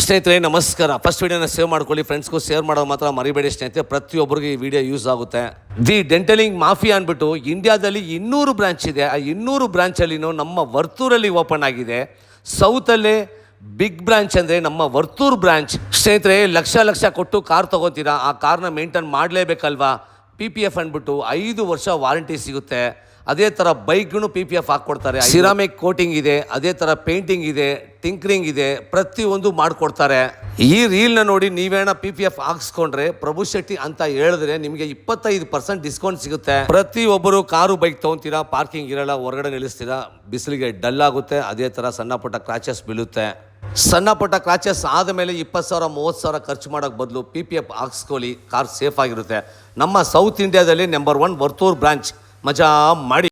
ಸ್ನೇಹಿತರೆ ನಮಸ್ಕಾರ. ಫಸ್ಟ್ ವಿಡಿಯೋನ ಸೇವ್ ಮಾಡ್ಕೊಳ್ಳಿ, ಫ್ರೆಂಡ್ಸ್ಗೂ ಶೇರ್ ಮಾಡೋದು ಮಾತ್ರ ಮರಿಬೇಡಿ ಸ್ನೇಹಿತರೆ. ಪ್ರತಿಯೊಬ್ಬರಿಗೂ ಈ ವಿಡಿಯೋ ಯೂಸ್ ಆಗುತ್ತೆ. ದಿ ಡೆಂಟಲಿಂಗ್ ಮಾಫಿಯಾ ಅಂದ್ಬಿಟ್ಟು ಇಂಡಿಯಾದಲ್ಲಿ 200 ಬ್ರಾಂಚ್ ಇದೆ. ಆ 200 ಬ್ರಾಂಚಲ್ಲಿನೂ ನಮ್ಮ ವರ್ತೂರಲ್ಲಿ ಓಪನ್ ಆಗಿದೆ. ಸೌತಲ್ಲೇ ಬಿಗ್ ಬ್ರಾಂಚ್ ಅಂದರೆ ನಮ್ಮ ವರ್ತೂರು ಬ್ರಾಂಚ್. ಸ್ನೇಹಿತರೆ, ಲಕ್ಷ ಕೊಟ್ಟು ಕಾರ್ ತೊಗೋತೀರಾ, ಆ ಕಾರ್ನ ಮೇಂಟೈನ್ ಮಾಡಲೇಬೇಕಲ್ವಾ? PPF ಅಂದ್ಬಿಟ್ಟು 5 ವರ್ಷ ವಾರಂಟಿ ಸಿಗುತ್ತೆ. ಅದೇ ಥರ ಬೈಕ್ಗೂ PPF ಹಾಕ್ಕೊಡ್ತಾರೆ. ಸಿರಾಮಿಕ್ ಕೋಟಿಂಗ್ ಇದೆ, ಅದೇ ಥರ ಪೇಂಟಿಂಗ್ ಇದೆ, ಟಿಂಕ್ರಿಂಗ್ ಇದೆ, ಪ್ರತಿಯೊಂದು ಮಾಡಿಕೊಡ್ತಾರೆ. ಈ ರೀಲ್ನ ನೋಡಿ ನೀವೇನ PPF ಹಾಕ್ಸ್ಕೊಂಡ್ರೆ ಪ್ರಭು ಶೆಟ್ಟಿ ಅಂತ ಹೇಳಿದ್ರೆ ನಿಮಗೆ 25% ಡಿಸ್ಕೌಂಟ್ ಸಿಗುತ್ತೆ. ಪ್ರತಿಯೊಬ್ಬರು ಕಾರು ಬೈಕ್ ತೊಗೊತೀರಾ, ಪಾರ್ಕಿಂಗ್ ಇರಲ್ಲ, ಹೊರಗಡೆ ನಿಲ್ಲಿಸ್ತೀರಾ, ಬಿಸಿಲಿಗೆ ಡಲ್ ಆಗುತ್ತೆ. ಅದೇ ಥರ ಸಣ್ಣ ಪುಟ್ಟ ಕ್ರಾಚಸ್ ಬೀಳುತ್ತೆ. ಸಣ್ಣ ಪುಟ್ಟ ಕ್ರಾಚಸ್ ಆದಮೇಲೆ 20,000 30,000 ಖರ್ಚು ಮಾಡೋಕ್ಕೆ ಬದಲು PPF ಹಾಕ್ಸ್ಕೊಳ್ಳಿ, ಕಾರ್ ಸೇಫ್ ಆಗಿರುತ್ತೆ. ನಮ್ಮ ಸೌತ್ ಇಂಡಿಯಾದಲ್ಲಿ ನಂಬರ್ 1 ವರ್ತೂರು ಬ್ರಾಂಚ್. ಮಜಾ ಮಾಡಿ.